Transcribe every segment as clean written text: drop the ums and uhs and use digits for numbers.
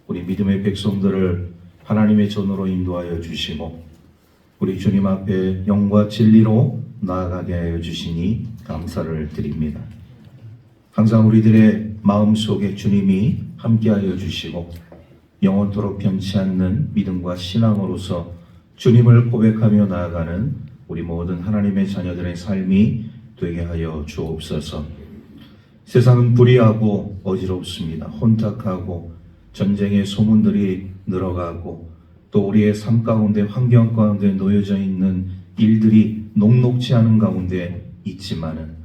우리 믿음의 백성들을 하나님의 전으로 인도하여 주시고 우리 주님 앞에 영과 진리로 나아가게 하여 주시니 감사를 드립니다. 항상 우리들의 마음속에 주님이 함께하여 주시고 영원토록 변치 않는 믿음과 신앙으로서 주님을 고백하며 나아가는 우리 모든 하나님의 자녀들의 삶이 되게 하여 주옵소서. 세상은 불의하고 어지럽습니다. 혼탁하고 전쟁의 소문들이 늘어가고 또 우리의 삶 가운데 환경 가운데 놓여져 있는 일들이 녹록지 않은 가운데 있지만은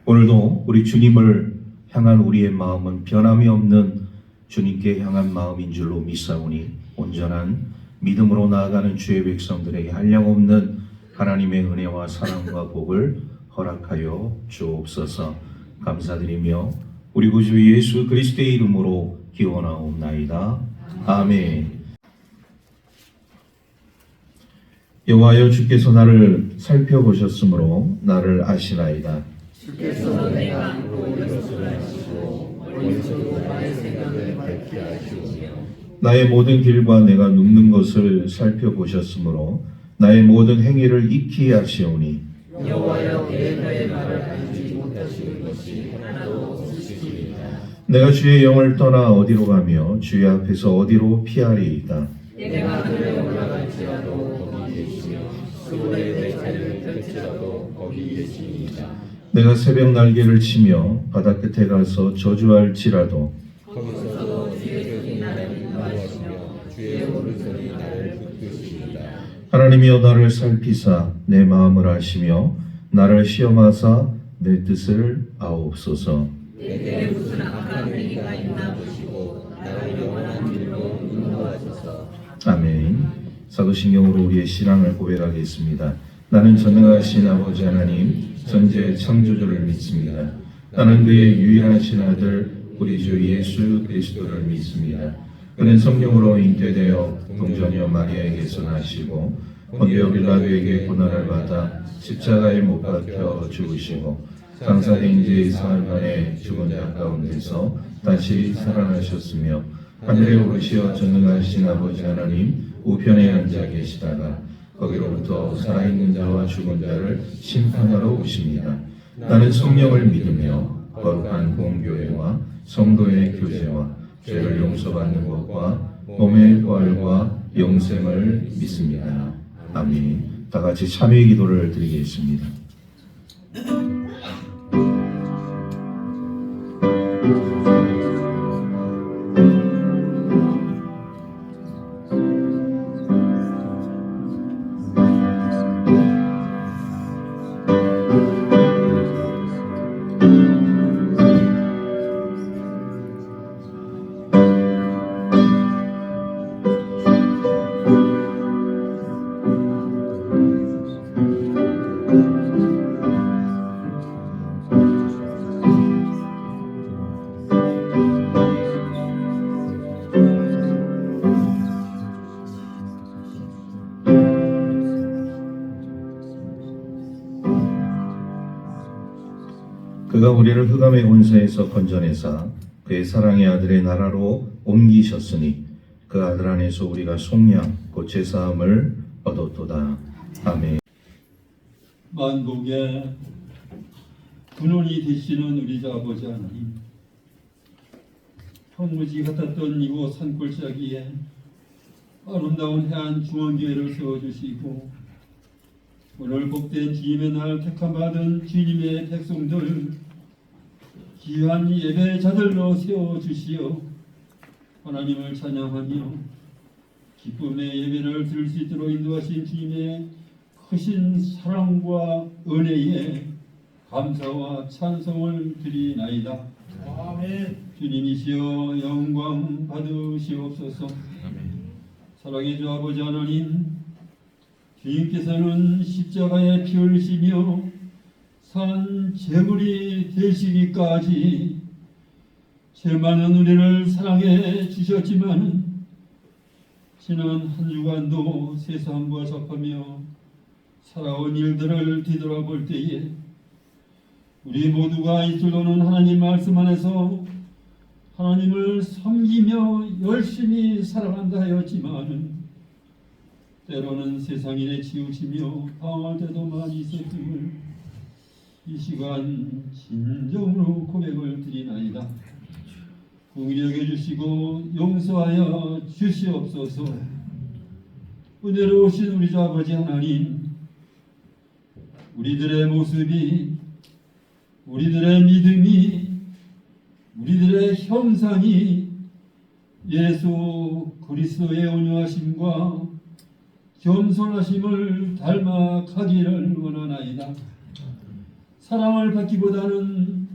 오늘도 우리 주님을 향한 우리의 마음은 변함이 없는 주님께 향한 마음인 줄로 믿사오니 온전한 믿음으로 나아가는 주의 백성들에게 한량없는 하나님의 은혜와 사랑과 복을 허락하여 주옵소서. 감사드리며 우리 구주 예수 그리스도의 이름으로 기원하옵나이다. 아멘. 여호와여, 주께서 나를 살펴보셨으므로 나를 아시나이다. 주께서 내 안고 일어서라 하시고 머리로도 나의 생각을 밝게 하시오며 나의 모든 길과 내가 눕는 것을 살펴보셨으므로 나의 모든 행위를 익히 하시오니 여호와여, 너의 말을 알지 못하시는 것이 하나도 없으시리이다. 내가 주의 영을 떠나 어디로 가며 주의 앞에서 어디로 피하리이까. 내가 하늘에 올라갈지라도 거기 계시며 수월의 대자를 펼치라도 거기 계시니이다. 내가 새벽 날개를 치며 바다 끝에 가서 저주할지라도 거기서도 주의 손이 나를 인도하시며 주의 오른손이 나를 붙드시리이다. 하나님이여, 나를 살피사 내 마음을 아시며 나를 시험하사 내 뜻을 아옵소서. 내게 무슨 악한 행위가 있나 보시고 나를 영원한 길로 인도하소서. 아멘. 사도신경으로 우리의 신앙을 고백하겠습니다. 나는 전능하신 아버지 하나님 전지의 창조주를 믿습니다. 나는 그의 유일하신 아들 우리 주 예수 그리스도를 믿습니다. 그는 성령으로 잉태되어 동정녀 마리아에게서 나시고 본디오 빌라도에게 고난을 받아 십자가에 못 박혀 죽으시고 장사된 지 사흘 만에 죽은 자 가운데서 다시 살아나셨으며 하늘에 오르시어 전능하신 아버지 하나님 우편에 앉아 계시다가 거기로부터 살아있는 자와 죽은 자를 심판하러 오십니다. 나는 성령을 믿으며 거룩한 공교회와 성도의 교제와 죄를 용서받는 것과 몸의 부활과 영생을 믿습니다. 아멘. 다 같이 참회 기도를 드리겠습니다. 그가 우리를 흑암의 권세에서 건져내사 그의 사랑의 아들의 나라로 옮기셨으니 그 아들 안에서 우리가 속량 곧 제사함을 얻었도다. 아멘. 만국의 근원이 되시는 우리 주 아버지 하나님, 황무지 같았던 이곳 산골짜기에 아름다운 해안 중앙교회를 세워주시고 오늘 복된 주님의 날 택함받은 주님의 백성들 귀한 예배자들로 세워주시어 하나님을 찬양하며 기쁨의 예배를 드릴 수 있도록 인도하신 주님의 크신 사랑과 은혜에 감사와 찬송을 드리나이다. 아멘. 주님이시여 영광 받으시옵소서. 아멘. 사랑의 주 아버지 하나님, 주님께서는 십자가에 피 흘리시며 산 제물이 되시기까지 죄 많은 우리를 사랑해 주셨지만 지난 한 주간도 세상과 접하며 살아온 일들을 뒤돌아볼 때에 우리 모두가 이틀로는 하나님 말씀 안에서 하나님을 섬기며 열심히 살아간다 하였지만은 때로는 세상에 치우치며 방황할 때도 많이 있었음을 이 시간 진정으로 고백을 드리나이다. 긍휼히 여겨주시고 용서하여 주시옵소서. 은혜로우신 우리 주 아버지 하나님, 우리들의 모습이, 우리들의 믿음이, 우리들의 형상이 예수 그리스도의 온유하심과 겸손하심을 닮아가기를 원하나이다. 사랑을 받기보다는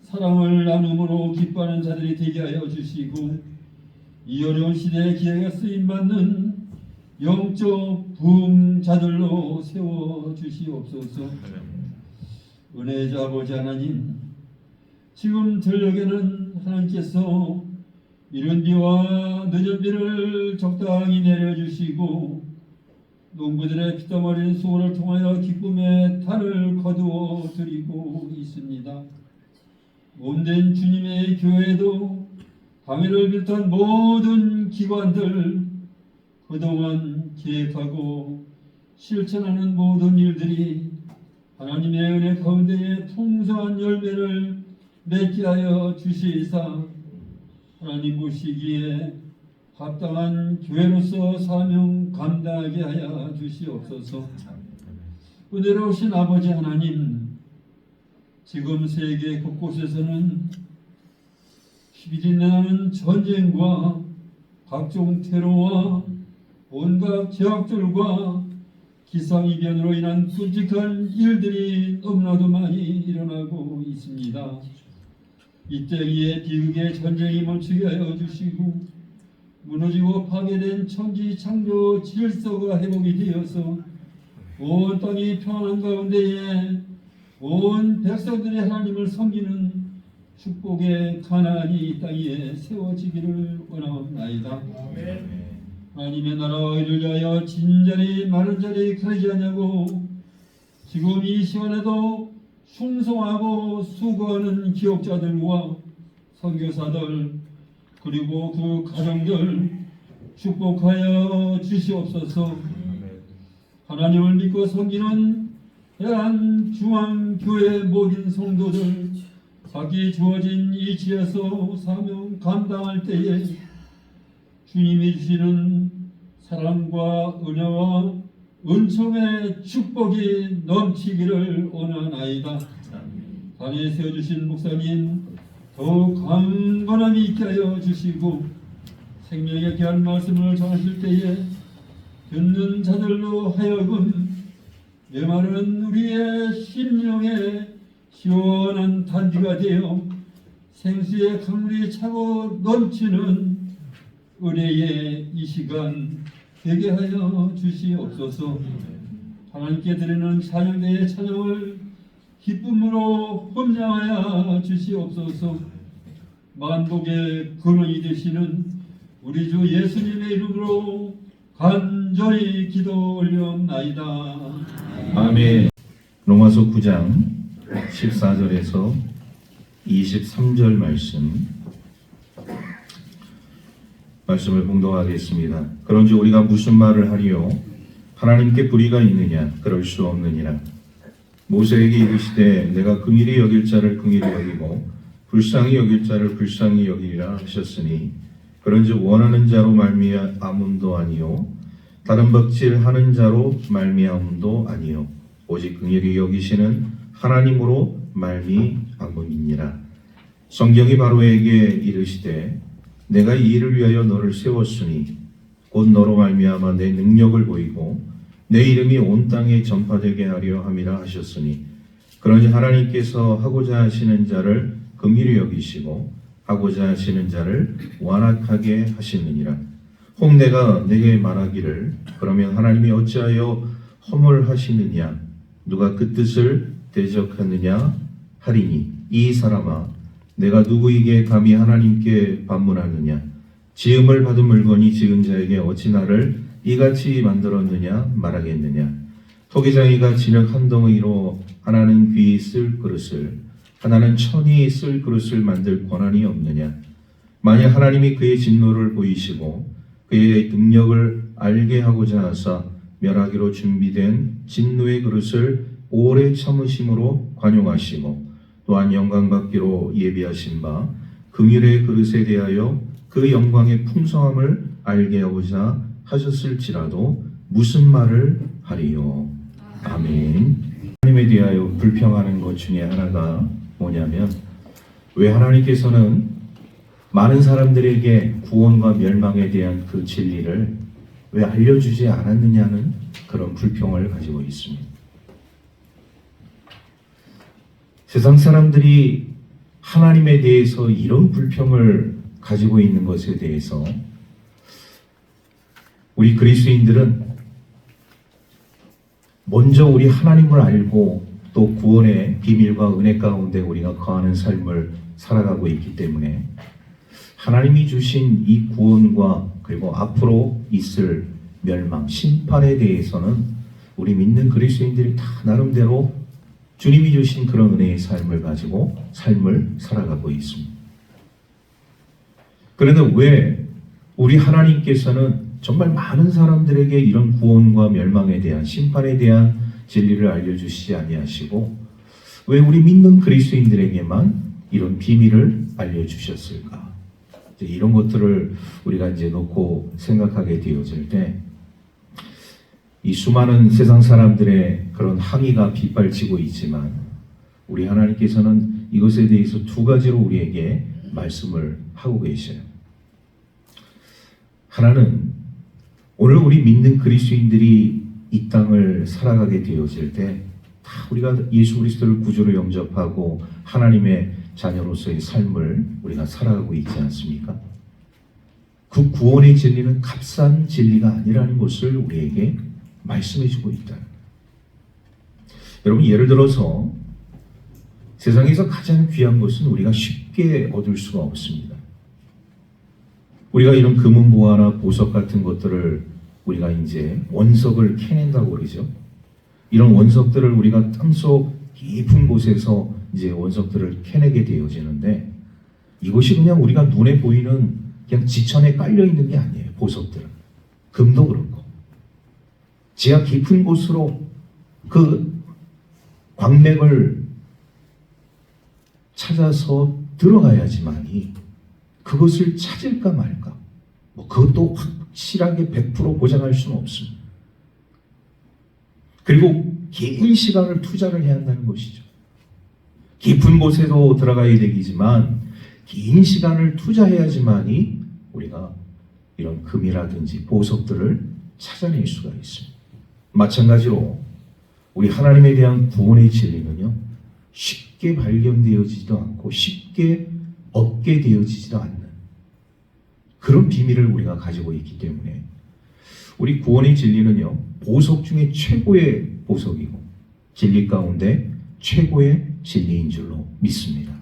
사랑을 나눔으로 기뻐하는 자들이 되게 하여 주시고, 이 어려운 시대에 기회가 쓰임받는 영적 부흥자들로 세워 주시옵소서. 은혜의 주 아버지 하나님, 지금 들녘에는 하나님께서 이른 비와 늦은 비를 적당히 내려주시고 농부들의 피땀 흘린 수고를 통하여 기쁨의 달을 거두어 드리고 있습니다. 몸된 주님의 교회도 당회를 비롯한 모든 기관들, 그동안 계획하고 실천하는 모든 일들이 하나님의 은혜 가운데에 풍성한 열매를 맺게 하여 주시사 하나님 보시기에 합당한 교회로서 사명 감당하게 하여 주시옵소서. 은혜로우신 아버지 하나님, 지금 세계 곳곳에서는 피비린내나는 전쟁과 각종 테러와 온갖 제약들과 기상이변으로 인한 끔찍한 일들이 너무나도 많이 일어나고 있습니다. 이때에 비극의 전쟁이 멈추게 하여 주시고 무너지고 파괴된 천지 창조 질서가 회복이 되어서 온 땅이 평안한 가운데에 온 백성들이 하나님을 섬기는 축복의 가나안이 이 땅에 세워지기를 원하옵나이다. 하나님의 나라와 의를 위하여 진자리 마른 자리 가리지 않냐고 지금 이 시간에도 충성하고 수고하는 기업자들과 선교사들 그리고 그 가정들 축복하여 주시옵소서. 하나님을 믿고 섬기는 대한중앙교회 모든 성도들 각기 주어진 이치에서 사명 감당할 때에 주님이 주시는 사랑과 은혜와 은총의 축복이 넘치기를 원하나이다. 단에 세워주신 목사님 더욱 강건함이 있게 하여 주시고 생명의 귀한 말씀을 전하실 때에 듣는 자들로 하여금 메마른 우리의 심령에 시원한 단비가 되어 생수의 강물이 차고 넘치는 은혜의 이 시간 되게 하여 주시옵소서. 하나님께 드리는 찬양대의 찬양을 기쁨으로 흠양하여 주시옵소서. 만복의 근원이 되시는 우리 주 예수님의 이름으로 간절히 기도 올려옵나이다. 아멘. 로마서 9장 14절에서 23절 말씀을 봉독하겠습니다. 그런즉 우리가 무슨 말을 하리요? 하나님께 불의가 있느냐? 그럴 수 없느니라. 모세에게 이르시되 내가 긍휼히 여길 자를 긍휼히 여기고 불쌍히 여길 자를 불쌍히 여기리라 하셨으니 그런즉 원하는 자로 말미암음도 아니요 다른 벅질하는 자로 말미암음도 아니요 오직 긍휼히 여기시는 하나님으로 말미암음이니라. 성경이 바로에게 이르시되 내가 이 일을 위하여 너를 세웠으니 곧 너로 말미암아 내 능력을 보이고 내 이름이 온 땅에 전파되게 하려 함이라 하셨으니 그러니 하나님께서 하고자 하시는 자를 긍휼히 여기시고 하고자 하시는 자를 완악하게 하시느니라. 혹 내가 내게 말하기를 그러면 하나님이 어찌하여 허물하시느냐 누가 그 뜻을 대적하느냐 하리니 이 사람아 내가 누구에게 감히 하나님께 반문하느냐 지음을 받은 물건이 지은 자에게 어찌 나를 이같이 만들었느냐 말하겠느냐. 토기장이가 진흙 한 덩이로 하나는 귀 쓸 그릇을 하나는 천이 쓸 그릇을 만들 권한이 없느냐. 만일 하나님이 그의 진노를 보이시고 그의 능력을 알게 하고자 하사 멸하기로 준비된 진노의 그릇을 오래 참으심으로 관용하시고 또한 영광받기로 예비하신 바 긍휼의 그릇에 대하여 그 영광의 풍성함을 알게 하고자 하셨을지라도 무슨 말을 하리요. 아멘. 하나님에 대하여 불평하는 것 중에 하나가 뭐냐면, 왜 하나님께서는 많은 사람들에게 구원과 멸망에 대한 그 진리를 왜 알려주지 않았느냐는 그런 불평을 가지고 있습니다. 세상 사람들이 하나님에 대해서 이런 불평을 가지고 있는 것에 대해서 우리 그리스도인들은 먼저 우리 하나님을 알고 또 구원의 비밀과 은혜 가운데 우리가 거하는 삶을 살아가고 있기 때문에 하나님이 주신 이 구원과 그리고 앞으로 있을 멸망, 심판에 대해서는 우리 믿는 그리스도인들이 다 나름대로 주님이 주신 그런 은혜의 삶을 가지고 삶을 살아가고 있습니다. 그런데 왜 우리 하나님께서는 정말 많은 사람들에게 이런 구원과 멸망에 대한 심판에 대한 진리를 알려주시지 아니하시고 왜 우리 믿는 그리스도인들에게만 이런 비밀을 알려주셨을까? 이런 것들을 우리가 이제 놓고 생각하게 되어질 때 이 수많은 세상 사람들의 그런 항의가 빗발치고 있지만 우리 하나님께서는 이것에 대해서 두 가지로 우리에게 말씀을 하고 계셔요. 하나는 오늘 우리 믿는 그리스도인들이 이 땅을 살아가게 되어질 때 다 우리가 예수 그리스도를 구주로 영접하고 하나님의 자녀로서의 삶을 우리가 살아가고 있지 않습니까? 그 구원의 진리는 값싼 진리가 아니라는 것을 우리에게 말씀해주고 있다. 여러분, 예를 들어서 세상에서 가장 귀한 것은 우리가 쉽게 얻을 수가 없습니다. 우리가 이런 금은보화나 보석 같은 것들을 우리가 이제 원석을 캐낸다고 그러죠. 이런 원석들을 우리가 땅속 깊은 곳에서 이제 원석들을 캐내게 되어지는데 이것이 그냥 우리가 눈에 보이는 그냥 지천에 깔려 있는 게 아니에요. 보석들은. 금도 그렇고. 지하 깊은 곳으로 그 광맥을 찾아서 들어가야지만이 그것을 찾을까 말까. 그것도 확실하게 100% 보장할 수는 없습니다. 그리고 긴 시간을 투자를 해야 한다는 것이죠. 깊은 곳에도 들어가야 되겠지만 긴 시간을 투자해야지만이 우리가 이런 금이라든지 보석들을 찾아낼 수가 있습니다. 마찬가지로 우리 하나님에 대한 구원의 진리는요, 쉽게 발견되어지지도 않고 쉽게 얻게 되어지지도 않는 그런 비밀을 우리가 가지고 있기 때문에 우리 구원의 진리는요, 보석 중에 최고의 보석이고 진리 가운데 최고의 진리인 줄로 믿습니다.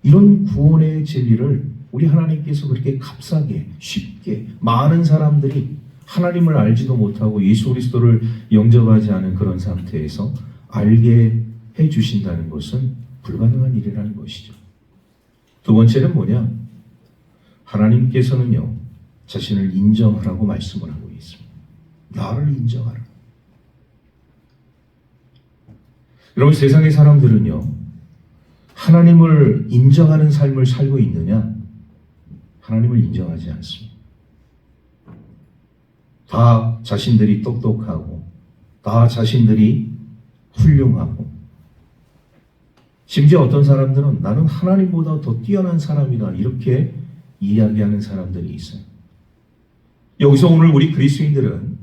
이런 구원의 진리를 우리 하나님께서 그렇게 값싸게 쉽게 많은 사람들이 하나님을 알지도 못하고 예수 그리스도를 영접하지 않은 그런 상태에서 알게 해주신다는 것은 불가능한 일이라는 것이죠. 두 번째는 뭐냐? 하나님께서는요, 자신을 인정하라고 말씀을 하고 있습니다. 나를 인정하라. 여러분, 세상의 사람들은요, 하나님을 인정하는 삶을 살고 있느냐? 하나님을 인정하지 않습니다. 다 자신들이 똑똑하고 다 자신들이 훌륭하고 심지어 어떤 사람들은 나는 하나님보다 더 뛰어난 사람이다 이렇게 이야기하는 사람들이 있어요. 여기서 오늘 우리 그리스도인들은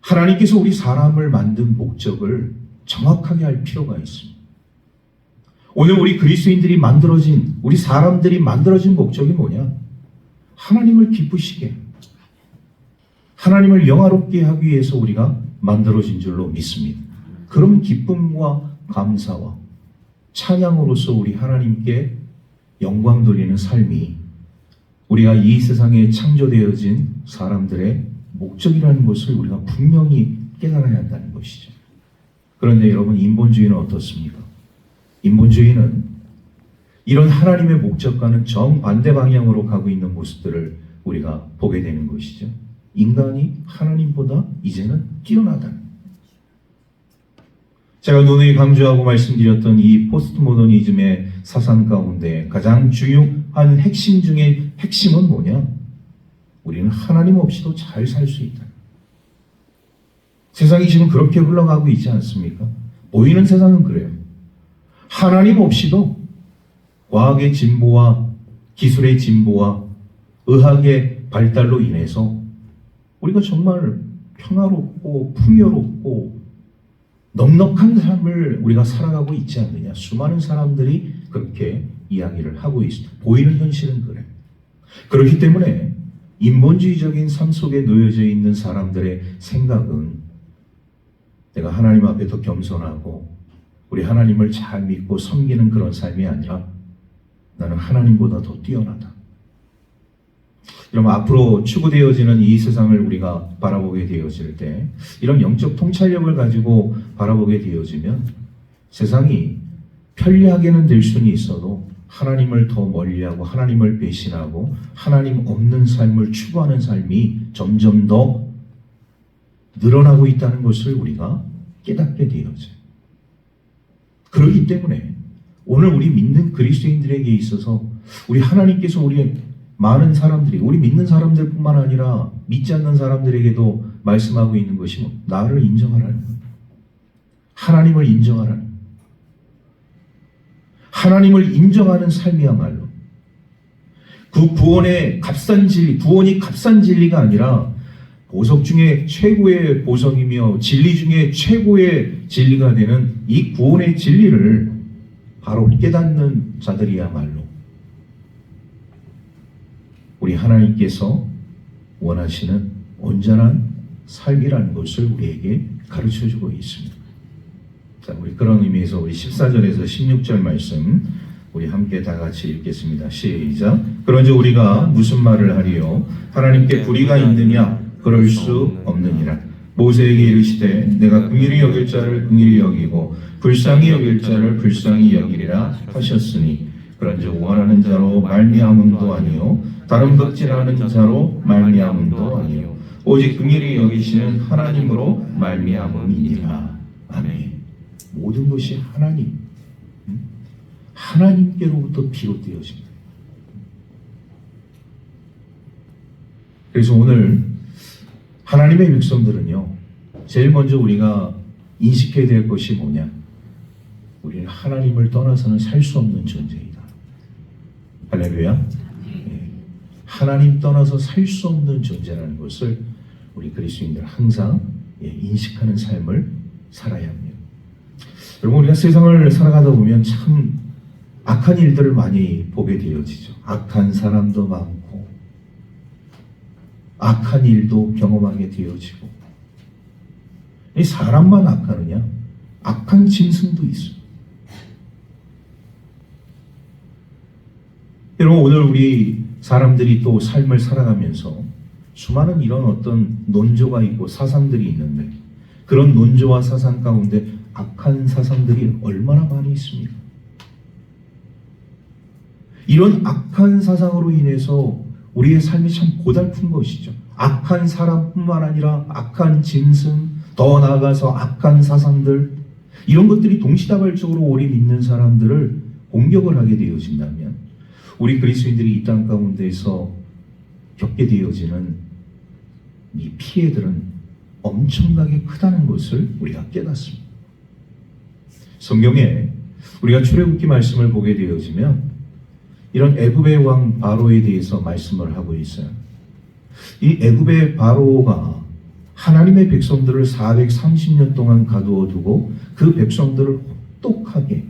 하나님께서 우리 사람을 만든 목적을 정확하게 할 필요가 있습니다. 오늘 우리 그리스도인들이 만들어진, 우리 사람들이 만들어진 목적이 뭐냐? 하나님을 기쁘시게, 하나님을 영화롭게 하기 위해서 우리가 만들어진 줄로 믿습니다. 그런 기쁨과 감사와 찬양으로서 우리 하나님께 영광 돌리는 삶이 우리가 이 세상에 창조되어진 사람들의 목적이라는 것을 우리가 분명히 깨달아야 한다는 것이죠. 그런데 여러분, 인본주의는 어떻습니까? 인본주의는 이런 하나님의 목적과는 정반대 방향으로 가고 있는 모습들을 우리가 보게 되는 것이죠. 인간이 하나님보다 이제는 뛰어나다. 제가 누누이 강조하고 말씀드렸던 이 포스트 모더니즘의 사상 가운데 가장 중요한 핵심 중에 핵심은 뭐냐? 우리는 하나님 없이도 잘 살 수 있다. 세상이 지금 그렇게 흘러가고 있지 않습니까? 보이는 세상은 그래요. 하나님 없이도 과학의 진보와 기술의 진보와 의학의 발달로 인해서 우리가 정말 평화롭고 풍요롭고 넉넉한 삶을 우리가 살아가고 있지 않느냐. 수많은 사람들이 그렇게 이야기를 하고 있습니다. 보이는 현실은 그래. 그렇기 때문에 인본주의적인 삶 속에 놓여져 있는 사람들의 생각은 내가 하나님 앞에 더 겸손하고 우리 하나님을 잘 믿고 섬기는 그런 삶이 아니라 나는 하나님보다 더 뛰어나다. 그럼 앞으로 추구되어지는 이 세상을 우리가 바라보게 되어질 때 이런 영적 통찰력을 가지고 바라보게 되어지면 세상이 편리하게는 될 수는 있어도 하나님을 더 멀리하고 하나님을 배신하고 하나님 없는 삶을 추구하는 삶이 점점 더 늘어나고 있다는 것을 우리가 깨닫게 되어져요. 그렇기 때문에 오늘 우리 믿는 그리스도인들에게 있어서 우리 하나님께서 우리 많은 사람들이 우리 믿는 사람들뿐만 아니라 믿지 않는 사람들에게도 말씀하고 있는 것이 뭐? 나를 인정하라는 거예요. 하나님을 인정하라는 거예요. 하나님을 인정하는 삶이야말로 그 구원의 값싼 진리, 구원이 값싼 진리가 아니라 보석 중에 최고의 보석이며 진리 중에 최고의 진리가 되는 이 구원의 진리를 바로 깨닫는 자들이야말로 우리 하나님께서 원하시는 온전한 삶이라는 것을 우리에게 가르쳐주고 있습니다. 자, 우리 그런 의미에서 우리 14절에서 16절 말씀 우리 함께 다 같이 읽겠습니다. 시작. 그런즉 우리가 무슨 말을 하리요? 하나님께 불의가 있느냐? 그럴 수 없느니라. 모세에게 이르시되 내가 긍휼히 여길 자를 긍휼히 여기고 불쌍히 여길 자를 불쌍히 여기리라 하셨으니 그런즉 원하는 자로 말미암음도 아니요 다른 덕질하는 자로 말미암음도 아니요 오직 긍휼히 여기시는 하나님으로 말미암음이니라. 아멘. 모든 것이 하나님께로부터 비롯되어집니다. 그래서 오늘 하나님의 백성들은요, 제일 먼저 우리가 인식해야 될 것이 뭐냐? 우리는 하나님을 떠나서는 살 수 없는 존재이다. 할렐루야. 하나님 떠나서 살 수 없는 존재라는 것을 우리 그리스도인들 항상 인식하는 삶을 살아야 합니다. 여러분, 우리가 세상을 살아가다 보면 참 악한 일들을 많이 보게 되어지죠. 악한 사람도 많고 악한 일도 경험하게 되어지고 이 사람만 악하느냐? 악한 짐승도 있어요. 여러분, 오늘 우리 사람들이 또 삶을 살아가면서 수많은 이런 어떤 논조가 있고 사상들이 있는데 그런 논조와 사상 가운데 악한 사상들이 얼마나 많이 있습니까? 이런 악한 사상으로 인해서 우리의 삶이 참 고달픈 것이죠. 악한 사람뿐만 아니라 악한 짐승, 더 나아가서 악한 사상들, 이런 것들이 동시다발적으로 우리 믿는 사람들을 공격을 하게 되어진다면 우리 그리스도인들이 이 땅 가운데서 겪게 되어지는 이 피해들은 엄청나게 크다는 것을 우리가 깨닫습니다. 성경에 우리가 출애굽기 말씀을 보게 되어지면 이런 애굽의 왕 바로에 대해서 말씀을 하고 있어요. 이 애굽의 바로가 하나님의 백성들을 430년 동안 가두어 두고 그 백성들을 혹독하게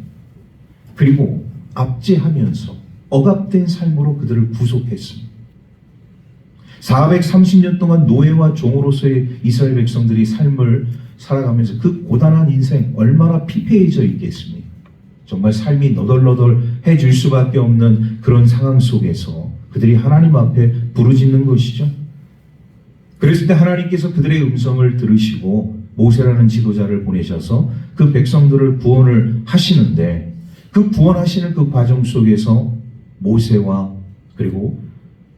그리고 압제하면서 억압된 삶으로 그들을 구속했습니다. 430년 동안 노예와 종으로서의 이스라엘 백성들이 삶을 살아가면서 그 고단한 인생 얼마나 피폐해져 있겠습니까? 정말 삶이 너덜너덜해질 수밖에 없는 그런 상황 속에서 그들이 하나님 앞에 부르짖는 것이죠. 그랬을 때 하나님께서 그들의 음성을 들으시고 모세라는 지도자를 보내셔서 그 백성들을 구원을 하시는데 그 구원하시는 그 과정 속에서 모세와 그리고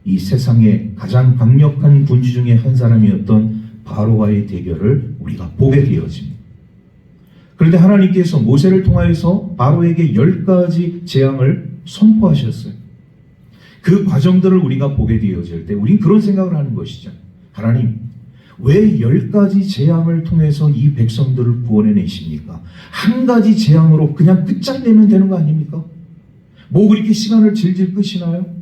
이 세상의 가장 강력한 군주 중에 한 사람이었던 바로와의 대결을 우리가 보게 되어집니다. 그런데 하나님께서 모세를 통하여서 바로에게 10가지 재앙을 선포하셨어요. 그 과정들을 우리가 보게 되어질 때 우린 그런 생각을 하는 것이죠. 하나님, 왜 10가지 재앙을 통해서 이 백성들을 구원해내십니까? 한 가지 재앙으로 그냥 끝장내면 되는 거 아닙니까? 뭐 그렇게 시간을 질질 끄시나요?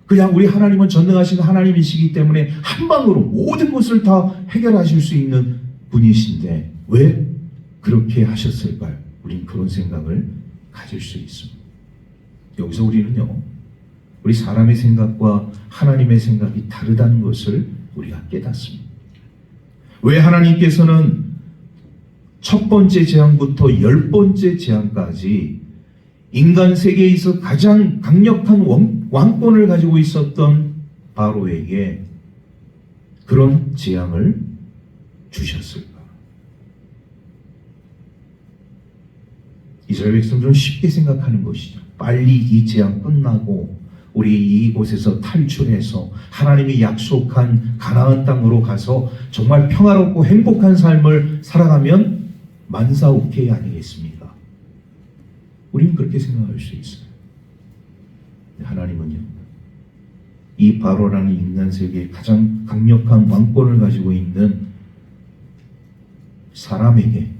그냥 우리 하나님은 전능하신 하나님이시기 때문에 한 방으로 모든 것을 다 해결하실 수 있는 분이신데 왜 그렇게 하셨을까요? 우린 그런 생각을 가질 수 있습니다. 여기서 우리는요, 우리 사람의 생각과 하나님의 생각이 다르다는 것을 우리가 깨닫습니다. 왜 하나님께서는 첫 번째 재앙부터 10번째 재앙까지 인간 세계에서 가장 강력한 왕권을 가지고 있었던 바로에게 그런 재앙을 주셨을까? 이스라엘 백성들은 쉽게 생각하는 것이죠. 빨리 이 재앙 끝나고 우리 이곳에서 탈출해서 하나님이 약속한 가나안 땅으로 가서 정말 평화롭고 행복한 삶을 살아가면 만사오케이 아니겠습니까? 우리는 그렇게 생각할 수 있어요. 하나님은요, 이 바로라는 인간 세계의 가장 강력한 왕권을 가지고 있는 사람에게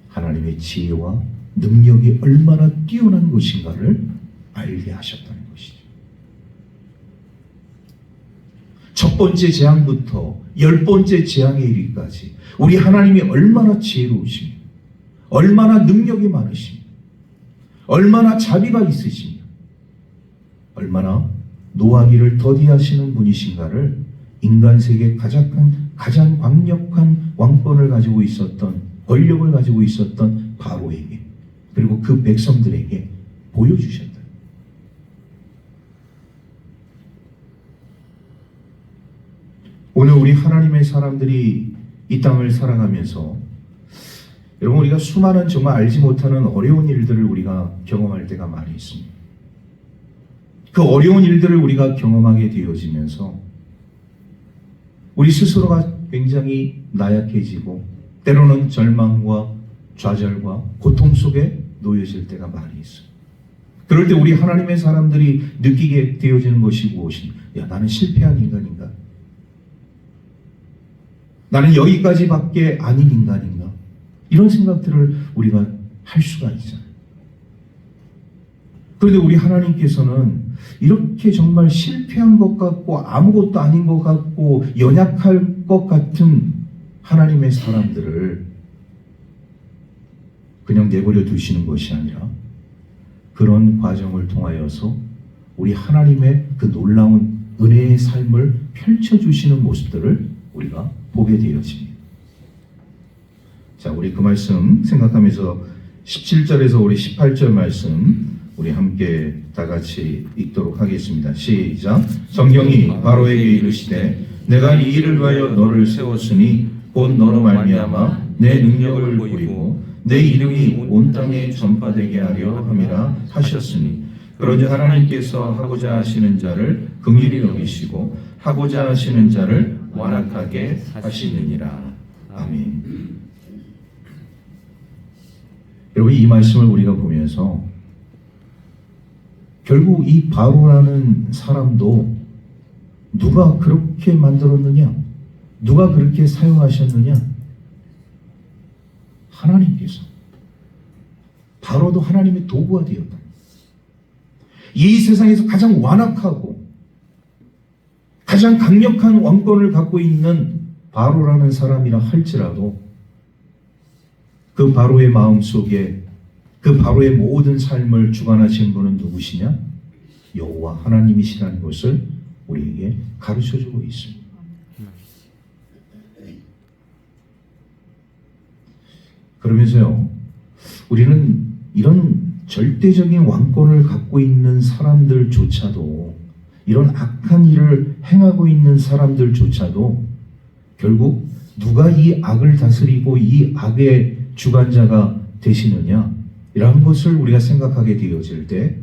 하나님의 지혜와 능력이 얼마나 뛰어난 것인가를 알게 하셨다는 것이죠. 첫 번째 재앙부터 10번째 재앙에 이르기까지 우리 하나님이 얼마나 지혜로우시며 얼마나 능력이 많으시며 얼마나 자비가 있으시며 얼마나 노하기를 더디하시는 분이신가를 인간 세계 가장 강력한 왕권을 가지고 있었던, 권력을 가지고 있었던 바로에게 그리고 그 백성들에게 보여주셨다. 오늘 우리 하나님의 사람들이 이 땅을 살아가면서 여러분, 우리가 수많은 정말 알지 못하는 어려운 일들을 우리가 경험할 때가 많이 있습니다. 그 어려운 일들을 우리가 경험하게 되어지면서 우리 스스로가 굉장히 나약해지고 때로는 절망과 좌절과 고통 속에 놓여질 때가 많이 있어요. 그럴 때 우리 하나님의 사람들이 느끼게 되어지는 것이 무엇인가? 야, 나는 실패한 인간인가? 나는 여기까지밖에 아닌 인간인가? 이런 생각들을 우리가 할 수가 있잖아요. 그런데 우리 하나님께서는 이렇게 정말 실패한 것 같고 아무것도 아닌 것 같고 연약할 것 같은 하나님의 사람들을 그냥 내버려 두시는 것이 아니라 그런 과정을 통하여서 우리 하나님의 그 놀라운 은혜의 삶을 펼쳐주시는 모습들을 우리가 보게 되어집니다. 자, 우리 그 말씀 생각하면서 17절에서 우리 18절 말씀 우리 함께 다 같이 읽도록 하겠습니다. 시작. 성경이 바로에게 이르시되 내가 이 일을 위하여 너를 세웠으니 곧 너로 말미암아 내 능력을 보이고 내 이름이 온 땅에 전파되게 하려 함이라 하셨으니 그러자 하나님께서 하고자 하시는 자를 긍휼히 여기시고 하고자 하시는 자를 완악하게 하시느니라. 아멘. 여러분, 이 말씀을 우리가 보면서 결국 이 바로라는 사람도 누가 그렇게 만들었느냐? 누가 그렇게 사용하셨느냐? 하나님께서. 바로도 하나님의 도구가 되었다. 이 세상에서 가장 완악하고 가장 강력한 왕권을 갖고 있는 바로라는 사람이라 할지라도 그 바로의 마음속에 그 바로의 모든 삶을 주관하신 분은 누구시냐? 여호와 하나님이시라는 것을 우리에게 가르쳐주고 있습니다. 그러면서요, 우리는 이런 절대적인 왕권을 갖고 있는 사람들조차도, 이런 악한 일을 행하고 있는 사람들조차도 결국 누가 이 악을 다스리고 이 악의 주관자가 되시느냐? 이런 것을 우리가 생각하게 되어질 때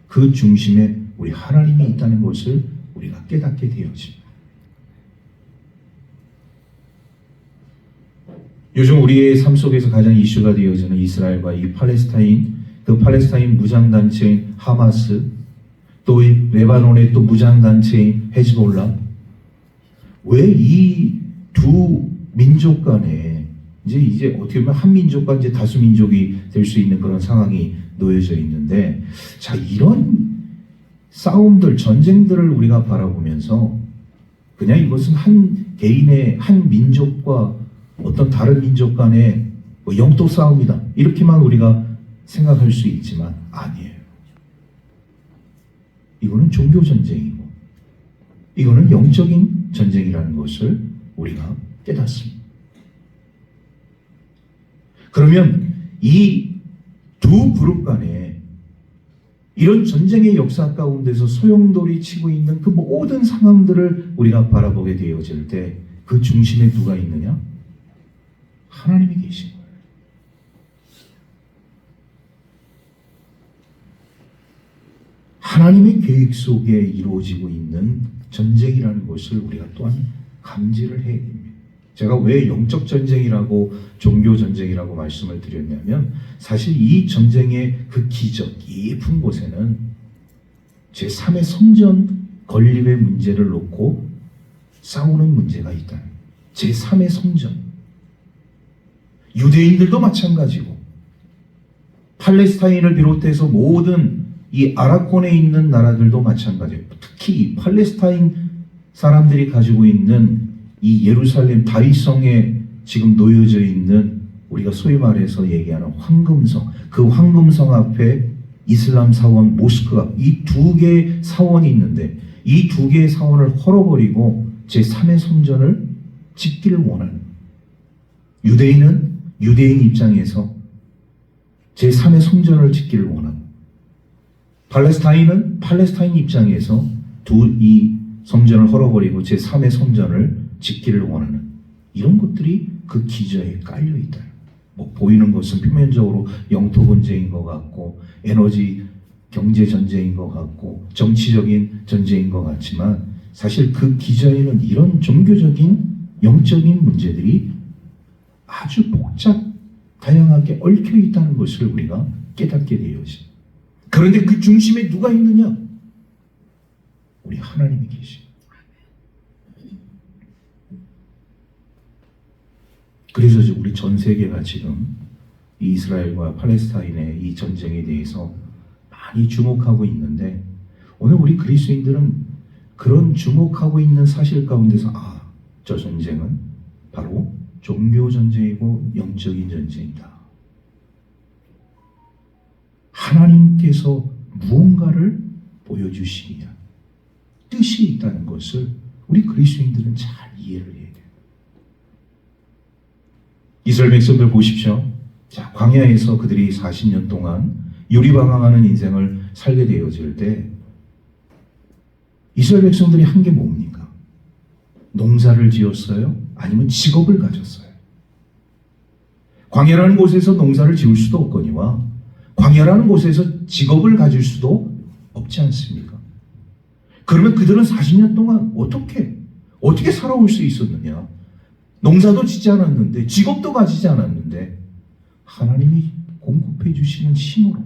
그 중심에 우리 하나님이 있다는 것을 우리가 깨닫게 되어집니다. 요즘 우리의 삶 속에서 가장 이슈가 되어지는 이스라엘과 이 팔레스타인, 그 팔레스타인 무장단체인 하마스, 또 이 레바논의 또 무장단체인 헤즈볼라, 왜 이 두 민족 간에 이제 어떻게 보면 한 민족과 이제 다수 민족이 될 수 있는 그런 상황이 놓여져 있는데, 자, 이런 싸움들, 전쟁들을 우리가 바라보면서 그냥 이것은 한 개인의, 한 민족과 어떤 다른 민족 간의 영토 싸움이다, 이렇게만 우리가 생각할 수 있지만 아니에요. 이거는 종교 전쟁이고 이거는 영적인 전쟁이라는 것을 우리가 깨닫습니다. 그러면 이 두 그룹 간에 이런 전쟁의 역사 가운데서 소용돌이 치고 있는 그 모든 상황들을 우리가 바라보게 되어질 때 그 중심에 누가 있느냐? 하나님이 계신 거예요. 하나님의 계획 속에 이루어지고 있는 전쟁이라는 것을 우리가 또한 감지를 해야 됩니다. 제가 왜 영적 전쟁이라고 종교 전쟁이라고 말씀을 드렸냐면, 사실 이 전쟁의 그 기적, 깊은 곳에는 제3의 성전 건립의 문제를 놓고 싸우는 문제가 있다. 제3의 성전. 유대인들도 마찬가지고 팔레스타인을 비롯해서 모든 이 아랍권에 있는 나라들도 마찬가지예요. 특히 팔레스타인 사람들이 가지고 있는 이 예루살렘 다윗성에 지금 놓여져 있는 우리가 소위 말해서 얘기하는 황금성, 그 황금성 앞에 이슬람 사원 모스크가, 이 두 개의 사원이 있는데 이 두 개의 사원을 헐어버리고 제3의 성전을 짓기를 원하는, 유대인은 유대인 입장에서 제3의 성전을 짓기를 원하고, 팔레스타인은 팔레스타인 입장에서 이 성전을 헐어버리고 제3의 성전을 짓기를 원하는, 이런 것들이 그 기저에 깔려 있다. 뭐 보이는 것은 표면적으로 영토 분쟁인 것 같고 에너지 경제 전쟁인 것 같고 정치적인 전쟁인 것 같지만, 사실 그 기저에는 이런 종교적인 영적인 문제들이 아주 복잡 다양하게 얽혀 있다는 것을 우리가 깨닫게 되어집니다. 그런데 그 중심에 누가 있느냐? 우리 하나님이 계십니다. 그래서 우리 전 세계가 지금 이 이스라엘과 팔레스타인의 이 전쟁에 대해서 많이 주목하고 있는데, 오늘 우리 그리스도인들은 그런 주목하고 있는 사실 가운데서 저 전쟁은 바로 종교 전쟁이고 영적인 전쟁이다. 하나님께서 무언가를 보여주시냐, 뜻이 있다는 것을 우리 그리스도인들은 잘 이해를 해야 돼요. 이스라엘 백성들 보십시오. 자, 광야에서 그들이 40년 동안 유리방황하는 인생을 살게 되어질 때 이스라엘 백성들이 한 게 뭡니까? 농사를 지었어요? 아니면 직업을 가졌어요? 광야라는 곳에서 농사를 지을 수도 없거니와 광야라는 곳에서 직업을 가질 수도 없지 않습니까? 그러면 그들은 40년 동안 어떻게 살아올 수 있었느냐? 농사도 짓지 않았는데, 직업도 가지지 않았는데, 하나님이 공급해 주시는 힘으로.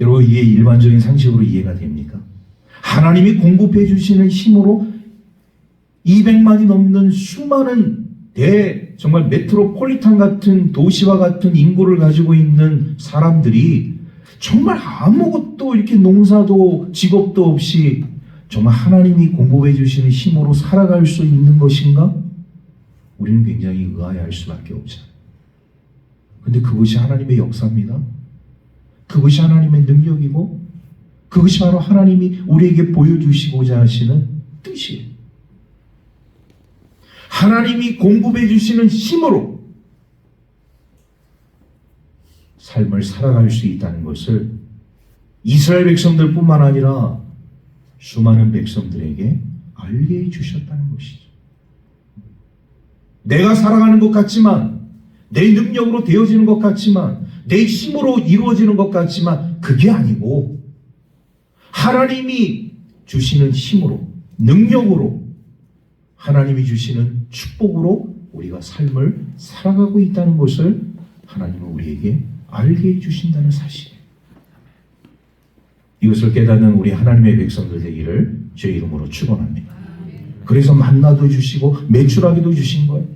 여러분, 이게 일반적인 상식으로 이해가 됩니까? 하나님이 공급해 주시는 힘으로 200만이 넘는 수많은 정말 메트로폴리탄 같은 도시와 같은 인구를 가지고 있는 사람들이 정말 아무것도 이렇게 농사도 직업도 없이 정말 하나님이 공급해 주시는 힘으로 살아갈 수 있는 것인가? 우리는 굉장히 의아해할 수밖에 없죠. 근데 그것이 하나님의 역사입니다. 그것이 하나님의 능력이고 그것이 바로 하나님이 우리에게 보여주시고자 하시는 뜻이에요. 하나님이 공급해 주시는 힘으로 삶을 살아갈 수 있다는 것을 이스라엘 백성들뿐만 아니라 수많은 백성들에게 알게 해 주셨다는 것이죠. 내가 살아가는 것 같지만 내 능력으로 되어지는 것 같지만, 내 힘으로 이루어지는 것 같지만 그게 아니고 하나님이 주시는 힘으로, 능력으로, 하나님이 주시는 축복으로 우리가 삶을 살아가고 있다는 것을 하나님은 우리에게 알게 해주신다는 사실이에요. 이것을 깨닫는 우리 하나님의 백성들 되기를 주의 이름으로 축원합니다. 그래서 만나도 주시고 매출하기도 주신 거예요.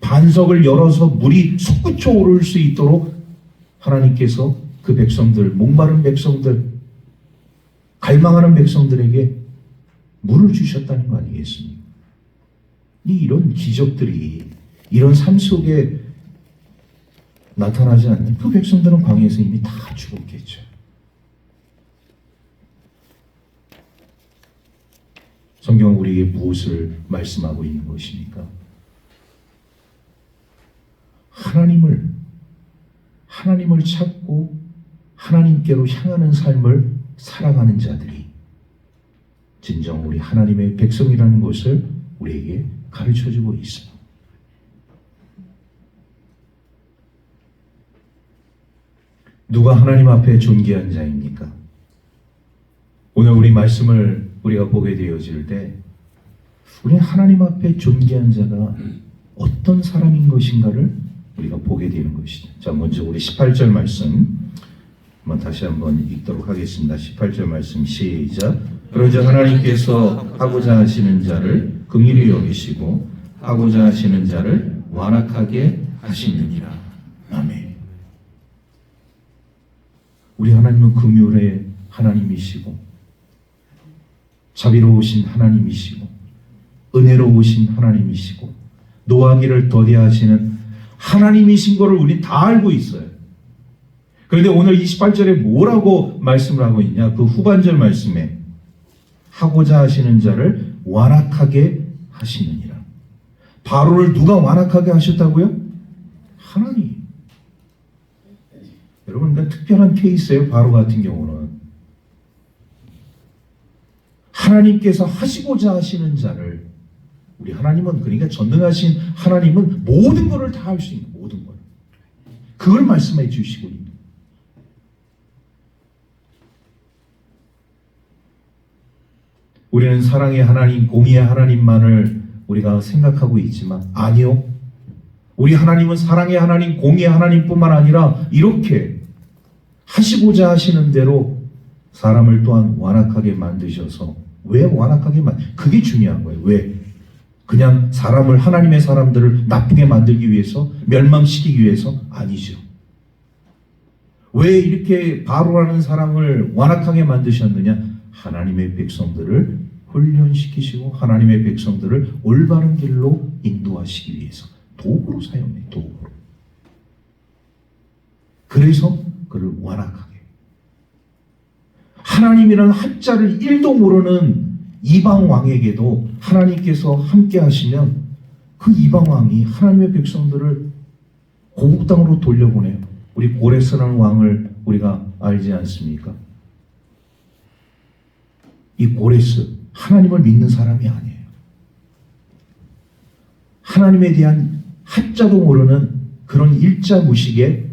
반석을 열어서 물이 솟구쳐 오를 수 있도록 하나님께서 그 백성들, 목마른 백성들, 갈망하는 백성들에게 물을 주셨다는 거 아니겠습니까? 이런 기적들이 이런 삶 속에 나타나지 않는 그 백성들은 광야에서 이미 다 죽었겠죠. 성경은 우리에게 무엇을 말씀하고 있는 것입니까? 하나님을 찾고 하나님께로 향하는 삶을 살아가는 자들이 진정 우리 하나님의 백성이라는 것을 우리에게 가르쳐주고 있습니다. 누가 하나님 앞에 존귀한 자입니까? 오늘 우리 말씀을 우리가 보게 되어질 때 우리 하나님 앞에 존귀한 자가 어떤 사람인 것인가를 우리가 보게 되는 것이죠. 자, 먼저 우리 18절 말씀 한번 다시 한번 읽도록 하겠습니다. 18절 말씀 시작. 그러자 하나님께서 하고자 하시는 자를 긍휼히 여기시고 하고자 하시는 자를 완악하게 하시느니라. 아멘. 우리 하나님은 긍휼의 하나님이시고 자비로우신 하나님이시고 은혜로우신 하나님이시고 노하기를 더디하시는 하나님이신 것을 우리 다 알고 있어요. 그런데 오늘 28절에 뭐라고 말씀을 하고 있냐? 그 후반절 말씀에 하고자 하시는 자를 완악하게 하시느니라. 바로를 누가 완악하게 하셨다고요? 하나님. 여러분, 특별한 케이스예요. 바로 같은 경우는 하나님께서 하시고자 하시는 자를, 우리 하나님은, 그러니까 전능하신 하나님은 모든 것을 다 할 수 있는, 모든 것, 그걸 말씀해 주시고 있는. 우리는 사랑의 하나님, 공의의 하나님만을 우리가 생각하고 있지만 아니요. 우리 하나님은 사랑의 하나님, 공의의 하나님뿐만 아니라 이렇게 하시고자 하시는 대로 사람을 또한 완악하게 만드셔서, 왜 완악하게 그게 중요한 거예요. 왜? 그냥 사람을, 하나님의 사람들을 나쁘게 만들기 위해서, 멸망시키기 위해서? 아니죠. 왜 이렇게 바로라는 사람을 완악하게 만드셨느냐? 하나님의 백성들을 훈련시키시고 하나님의 백성들을 올바른 길로 인도하시기 위해서 도구로 사용해요. 도구로. 그래서 그를 완악하게. 하나님이라는 한자를 1도 모르는 이방 왕에게도 하나님께서 함께 하시면 그 이방 왕이 하나님의 백성들을 고국 땅으로 돌려보내요. 우리 고레스라는 왕을 우리가 알지 않습니까? 이 고레스, 하나님을 믿는 사람이 아니에요. 하나님에 대한 한자도 모르는 그런 일자 무식의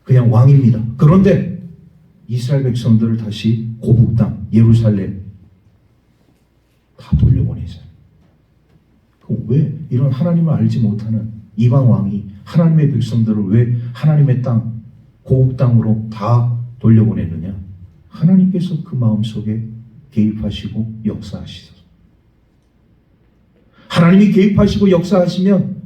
그냥 왕입니다. 그런데 이스라엘 백성들을 다시 고국 땅, 예루살렘 다 돌려보내죠. 왜 이런 하나님을 알지 못하는 이방 왕이 하나님의 백성들을 왜 하나님의 땅, 고국 땅으로 다 돌려보냈느냐? 하나님께서 그 마음속에 개입하시고 역사하시소서. 하나님이 개입하시고 역사하시면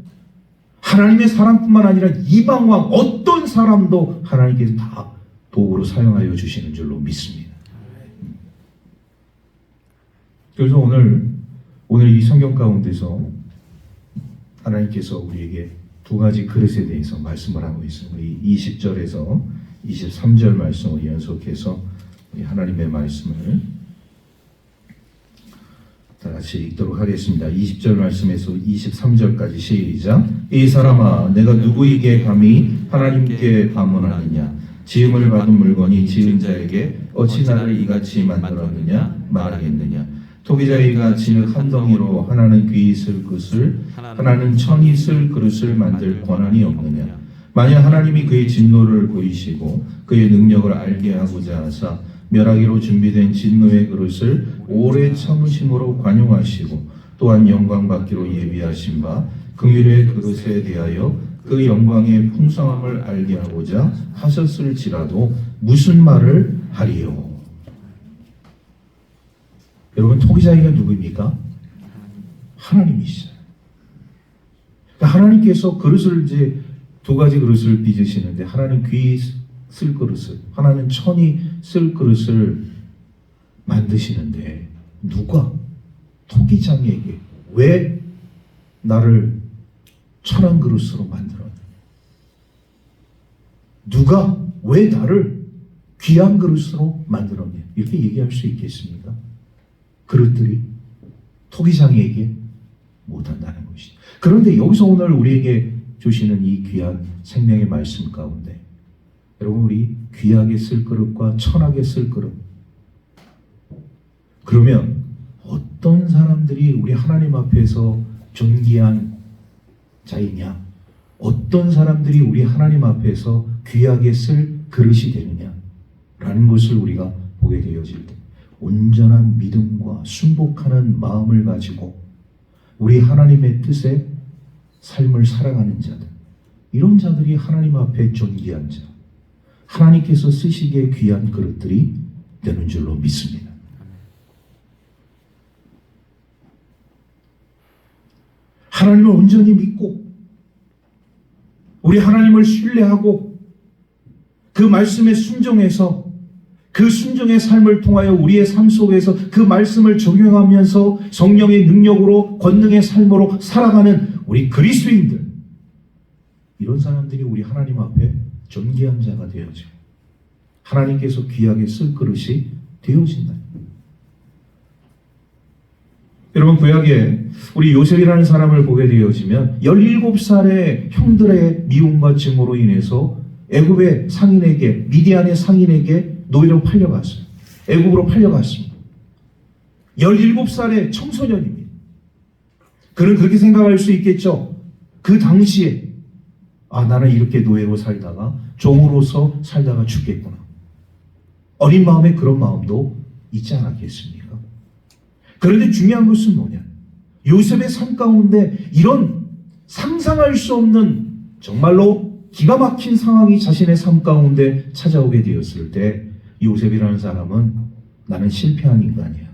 하나님의 사람뿐만 아니라 이방 왕 어떤 사람도 하나님께서 다 도구로 사용하여 주시는 줄로 믿습니다. 그래서 오늘 이 성경 가운데서 하나님께서 우리에게 두 가지 그릇에 대해서 말씀을 하고 있습니다. 20절에서 23절 말씀을 연속해서 우리 하나님의 말씀을 다 같이 읽도록 하겠습니다. 20절 말씀에서 23절까지 시작. 이 사람아, 내가 누구에게 감히 하나님께 반문하느냐? 지음을 받은 물건이 지은 자에게 어찌 나를 이같이 만들었느냐 말하겠느냐? 토기자이가 진흙 한 덩이로 하나는 귀 있을 그릇을, 하나는 천이 있을 그릇을 만들 권한이 없느냐? 만약 하나님이 그의 진노를 보이시고 그의 능력을 알게 하고자 하사 멸하기로 준비된 진노의 그릇을 오래 참으심으로 관용하시고 또한 영광 받기로 예비하신 바 긍휼의 그릇에 대하여 그 영광의 풍성함을 알게 하고자 하셨을지라도 무슨 말을 하리요? 여러분, 토기장이가 누구입니까? 하나님이시죠. 그러니까 하나님께서 그릇을 이제 두 가지 그릇을 빚으시는데, 하나는 귀 쓸 그릇을, 하나는 천이 쓸 그릇을 만드시는데, 누가 토기장에게 왜 나를 천한 그릇으로 만들었냐? 누가 왜 나를 귀한 그릇으로 만들었냐? 이렇게 얘기할 수 있겠습니까? 그릇들이 토기장에게 못한다는 것이죠. 그런데 여기서 오늘 우리에게 주시는 이 귀한 생명의 말씀 가운데, 여러분, 우리 귀하게 쓸 그릇과 천하게 쓸 그릇, 그러면 어떤 사람들이 우리 하나님 앞에서 존귀한 자이냐? 어떤 사람들이 우리 하나님 앞에서 귀하게 쓸 그릇이 되느냐? 라는 것을 우리가 보게 되어질 때, 온전한 믿음과 순복하는 마음을 가지고 우리 하나님의 뜻에 삶을 살아가는 자들, 이런 자들이 하나님 앞에 존귀한 자, 하나님께서 쓰시기에 귀한 그릇들이 되는 줄로 믿습니다. 하나님을 온전히 믿고 우리 하나님을 신뢰하고 그 말씀에 순종해서 그 순종의 삶을 통하여 우리의 삶 속에서 그 말씀을 적용하면서 성령의 능력으로 권능의 삶으로 살아가는 우리 그리스도인들, 이런 사람들이 우리 하나님 앞에 존귀한 자가 되어지고 하나님께서 귀하게 쓸 그릇이 되어진다. 여러분, 구약에 우리 요셉이라는 사람을 보게 되어지면 17살의 형들의 미움과 증오로 인해서 애굽의 상인에게, 미디안의 상인에게 노예로 팔려갔어요. 애굽으로 팔려갔습니다. 17살의 청소년입니다. 그는 그렇게 생각할 수 있겠죠. 그 당시에 나는 이렇게 노예로 살다가 종으로서 살다가 죽겠구나. 어린 마음에 그런 마음도 있지 않았겠습니까? 그런데 중요한 것은 뭐냐? 요셉의 삶 가운데 이런 상상할 수 없는 정말로 기가 막힌 상황이 자신의 삶 가운데 찾아오게 되었을 때, 요셉이라는 사람은 나는 실패한 인간이야,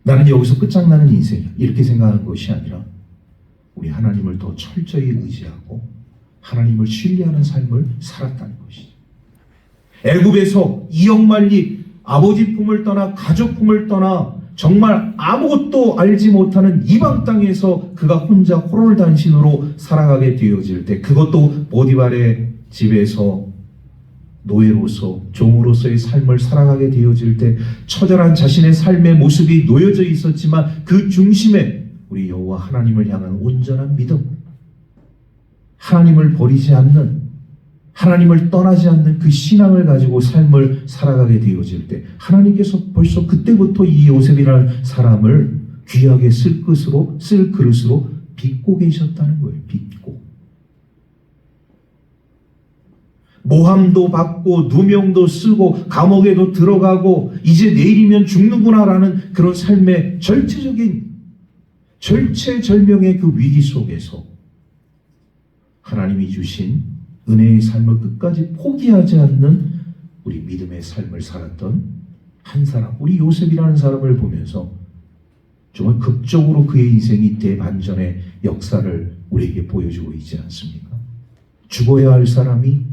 나는 여기서 끝장나는 인생이야, 이렇게 생각한 것이 아니라 우리 하나님을 더 철저히 의지하고 하나님을 신뢰하는 삶을 살았다는 것이죠. 애굽에서 이역만리 아버지 품을 떠나 가족 품을 떠나 정말 아무것도 알지 못하는 이방 땅에서 그가 혼자 호롤단신으로 살아가게 되어질 때, 그것도 보디발의 집에서 노예로서 종으로서의 삶을 살아가게 되어질 때, 처절한 자신의 삶의 모습이 놓여져 있었지만 그 중심에 우리 여호와 하나님을 향한 온전한 믿음, 하나님을 버리지 않는, 하나님을 떠나지 않는 그 신앙을 가지고 삶을 살아가게 되어질 때, 하나님께서 벌써 그때부터 이 요셉이라는 사람을 귀하게 쓸 그릇으로 빚고 계셨다는 거예요. 빚고. 모함도 받고 누명도 쓰고 감옥에도 들어가고 이제 내일이면 죽는구나라는 그런 삶의 절체절명의 그 위기 속에서 하나님이 주신 은혜의 삶을 끝까지 포기하지 않는 우리 믿음의 삶을 살았던 한 사람, 우리 요셉이라는 사람을 보면서 정말 극적으로 그의 인생이 대반전의 역사를 우리에게 보여주고 있지 않습니까? 죽어야 할 사람이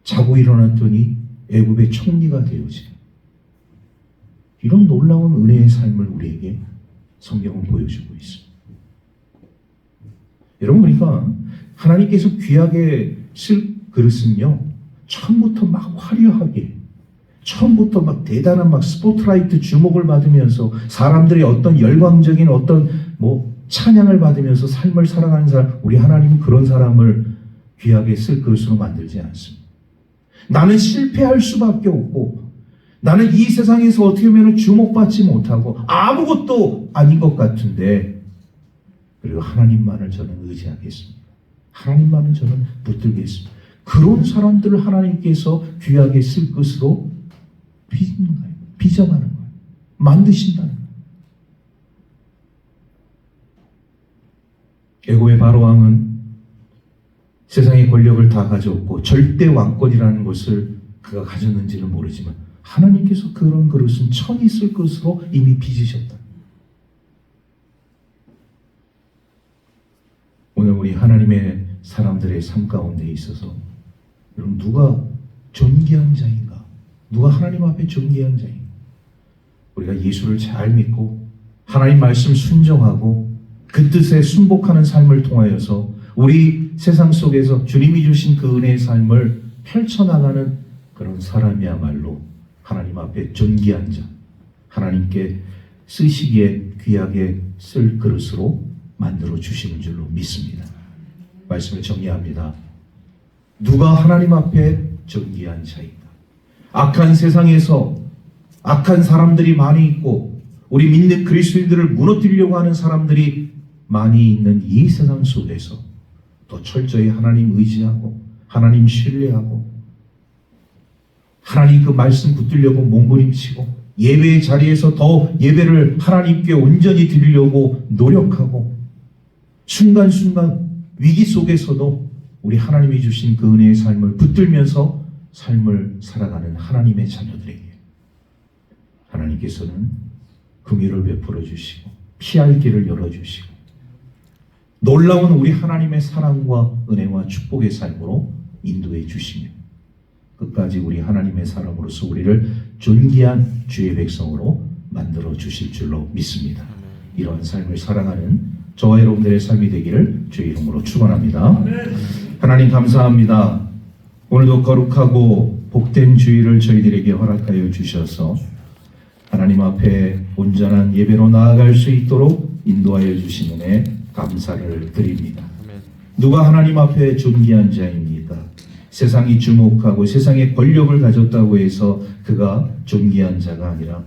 자고 일어났더니 애굽의 총리가 되어지는 이런 놀라운 은혜의 삶을 우리에게 성경은 보여주고 있습니다. 여러분, 그러니까 하나님께서 귀하게 쓸 그릇은요, 처음부터 막 화려하게, 처음부터 막 대단한 막 스포트라이트 주목을 받으면서 사람들의 어떤 열광적인 어떤 찬양을 받으면서 삶을 살아가는 사람, 우리 하나님은 그런 사람을 귀하게 쓸 그릇으로 만들지 않습니다. 나는 실패할 수밖에 없고, 나는 이 세상에서 어떻게 보면 주목받지 못하고 아무것도 아닌 것 같은데, 그리고 하나님만을 저는 의지하겠습니다. 하나님만은 저는 붙들겠습니다. 그런 사람들을 하나님께서 귀하게 쓸 것으로 빚는 거예요. 빚어가는 거예요. 만드신다는 거예요. 애고의 바로왕은 세상의 권력을 다 가졌고 절대 왕권이라는 것을 그가 가졌는지는 모르지만 하나님께서 그런 그릇은 천이 쓸 것으로 이미 빚으셨다. 오늘 우리 하나님의 사람들의 삶 가운데 있어서 여러분 누가 존귀한 자인가? 누가 하나님 앞에 존귀한 자인가? 우리가 예수를 잘 믿고 하나님 말씀 순종하고 그 뜻에 순복하는 삶을 통하여서 우리 세상 속에서 주님이 주신 그 은혜의 삶을 펼쳐나가는 그런 사람이야말로 하나님 앞에 존귀한 자, 하나님께 쓰시기에 귀하게 쓸 그릇으로 만들어 주시는 줄로 믿습니다. 말씀을 정리합니다. 누가 하나님 앞에 존귀한 자인가? 악한 세상에서 악한 사람들이 많이 있고 우리 믿는 그리스도인들을 무너뜨리려고 하는 사람들이 많이 있는 이 세상 속에서 또 철저히 하나님 의지하고 하나님 신뢰하고 하나님 그 말씀 붙들려고 몸부림치고 예배의 자리에서 더 예배를 하나님께 온전히 드리려고 노력하고 순간순간 위기 속에서도 우리 하나님이 주신 그 은혜의 삶을 붙들면서 삶을 살아가는 하나님의 자녀들에게 하나님께서는 긍휼을 베풀어 주시고 피할 길을 열어주시고 놀라운 우리 하나님의 사랑과 은혜와 축복의 삶으로 인도해 주시며 끝까지 우리 하나님의 사람으로서 우리를 존귀한 주의 백성으로 만들어 주실 줄로 믿습니다. 이러한 삶을 살아가는 저와 여러분들의 삶이 되기를 주의 이름으로 축원합니다. 하나님 감사합니다. 오늘도 거룩하고 복된 주일을 저희들에게 허락하여 주셔서 하나님 앞에 온전한 예배로 나아갈 수 있도록 인도하여 주신 은혜 감사를 드립니다. 누가 하나님 앞에 존귀한 자입니까? 세상이 주목하고 세상의 권력을 가졌다고 해서 그가 존귀한 자가 아니라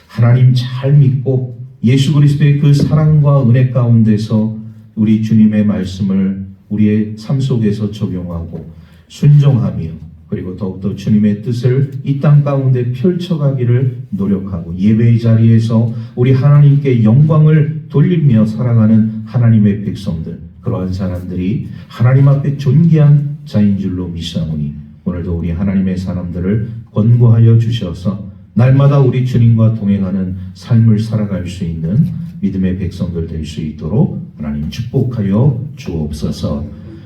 하나님 잘 믿고 예수 그리스도의 그 사랑과 은혜 가운데서 우리 주님의 말씀을 우리의 삶 속에서 적용하고 순종하며 그리고 더욱더 주님의 뜻을 이 땅 가운데 펼쳐가기를 노력하고 예배의 자리에서 우리 하나님께 영광을 돌리며 살아가는 하나님의 백성들, 그러한 사람들이 하나님 앞에 존귀한 자인 줄로 믿사오니 오늘도 우리 하나님의 사람들을 권고하여 주셔서 날마다 우리 주님과 동행하는 삶을 살아갈 수 있는 믿음의 백성들 될 수 있도록 하나님 축복하여 주옵소서.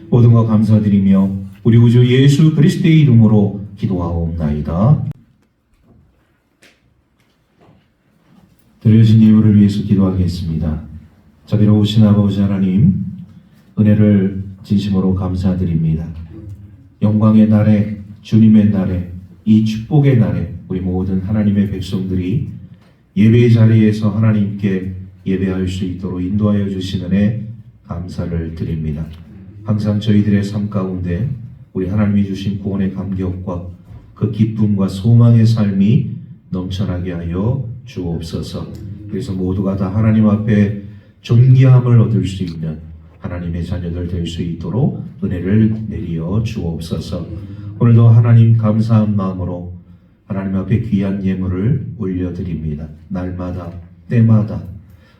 모든 것 감사드리며 우리 구주 예수 그리스도의 이름으로 기도하옵나이다. 드려진 예물을 위해서 기도하겠습니다. 자비로우신 아버지 하나님, 은혜를 진심으로 감사드립니다. 영광의 날에, 주님의 날에, 이 축복의 날에 우리 모든 하나님의 백성들이 예배의 자리에서 하나님께 예배할 수 있도록 인도하여 주시는 감사를 드립니다. 항상 저희들의 삶 가운데 우리 하나님이 주신 구원의 감격과 그 기쁨과 소망의 삶이 넘쳐나게 하여 주옵소서. 그래서 모두가 다 하나님 앞에 존귀함을 얻을 수 있는 하나님의 자녀들 될 수 있도록 은혜를 내리어 주옵소서. 오늘도 하나님 감사한 마음으로 하나님 앞에 귀한 예물을 올려드립니다. 날마다 때마다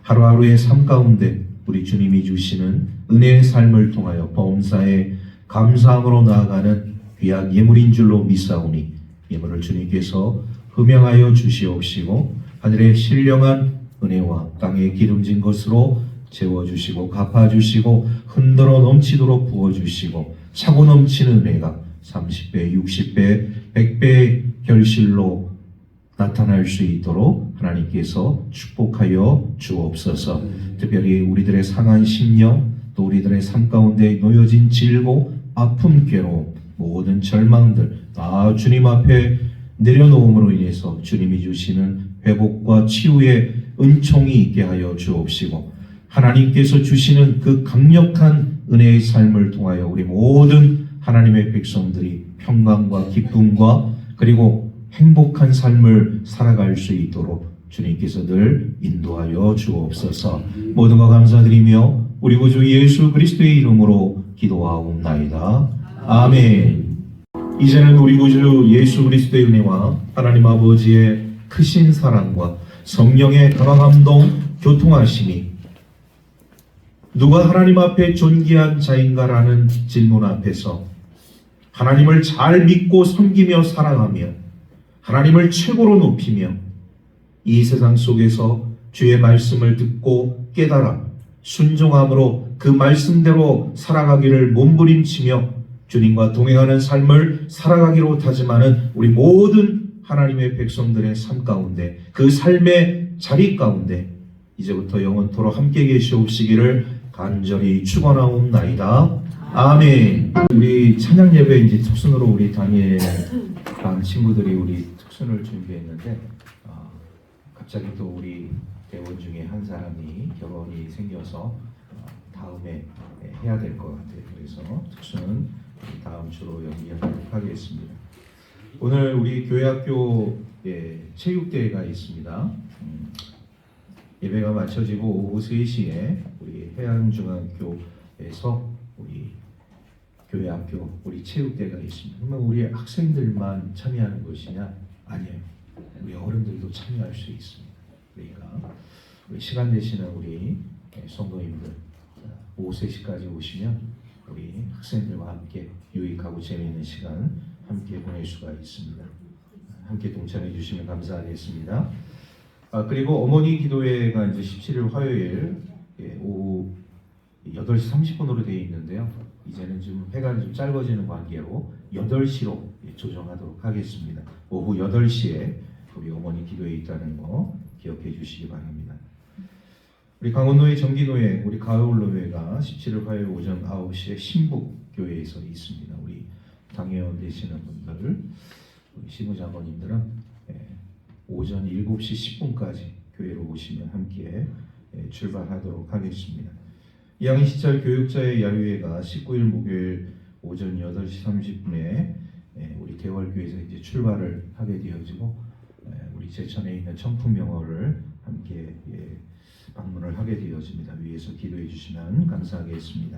하루하루의 삶 가운데 우리 주님이 주시는 은혜의 삶을 통하여 범사에 감사함으로 나아가는 귀한 예물인 줄로 믿사오니 예물을 주님께서 흠양하여 주시옵시고 하늘의 신령한 은혜와 땅에 기름진 것으로 채워주시고 갚아주시고 흔들어 넘치도록 부어주시고 차고 넘치는 은혜가 30배, 60배, 100배의 결실로 나타날 수 있도록 하나님께서 축복하여 주옵소서. 특별히 우리들의 상한 심령, 또 우리들의 삶 가운데 놓여진 질고 아픔, 괴로움, 모든 절망들 다 주님 앞에 내려놓음으로 인해서 주님이 주시는 회복과 치유의 은총이 있게 하여 주옵시고 하나님께서 주시는 그 강력한 은혜의 삶을 통하여 우리 모든 하나님의 백성들이 평강과 기쁨과 그리고 행복한 삶을 살아갈 수 있도록 주님께서 늘 인도하여 주옵소서. 모든 것 감사드리며 우리 구주 예수 그리스도의 이름으로 기도하옵나이다. 아멘. 이제는 우리 구주 예수 그리스도의 은혜와 하나님 아버지의 크신 사랑과 성령의 감화감동 교통하심이 누가 하나님 앞에 존귀한 자인가라는 질문 앞에서 하나님을 잘 믿고 섬기며 살아가며 하나님을 최고로 높이며 이 세상 속에서 주의 말씀을 듣고 깨달아 순종함으로 그 말씀대로 살아가기를 몸부림치며 주님과 동행하는 삶을 살아가기로 다짐하는 우리 모든 하나님의 백성들의 삶 가운데 그 삶의 자리 가운데 이제부터 영원토록 함께 계시옵시기를 간절히 축원하옵나이다. 아멘. 우리 찬양 예배 이제 특순으로 우리 다니엘 반 친구들이 우리 특순을 준비했는데 갑자기 또 우리 대원 중에 한 사람이 결혼이 생겨서 다음에 해야 될 것 같아요. 그래서 특수는 다음 주로 연기하도록 하겠습니다. 오늘 우리 교회학교에 체육대회가 있습니다. 예배가 마쳐지고 오후 3시에 우리 해안중학교에서 우리 교회학교 우리 체육대회가 있습니다. 그러면 우리 학생들만 참여하는 것이냐? 아니에요. 우리 어른들도 참여할 수 있습니다. 그러니까 우리 시간 되시는 우리 성도님들 오후 3시까지 오시면 우리 학생들과 함께 유익하고 재미있는 시간 함께 보낼 수가 있습니다. 함께 동참해 주시면 감사하겠습니다. 그리고 어머니 기도회가 이제 17일 화요일 오후 8시 30분으로 되어 있는데요. 이제는 좀 회가 좀 짧아지는 관계로 8시로 조정하도록 하겠습니다. 오후 8시에 우리 어머니 기도회 있다는 거 기억해 주시기 바랍니다. 우리 강원노회 정기노회 우리 가을노회가 17일 화요일 오전 9시에 신북교회에서 있습니다. 우리 당회원 되시는 분들 우리 시무장로님들은 오전 7시 10분까지 교회로 오시면 함께 출발하도록 하겠습니다. 양시절 교육자의 야유회가 19일 목요일 오전 8시 30분에 우리 대월교에서 이제 출발을 하게 되어지고 우리 제천에 있는 청풍명호를 함께 방문을 하게 되어집니다. 위에서 기도해 주시면 감사하겠습니다.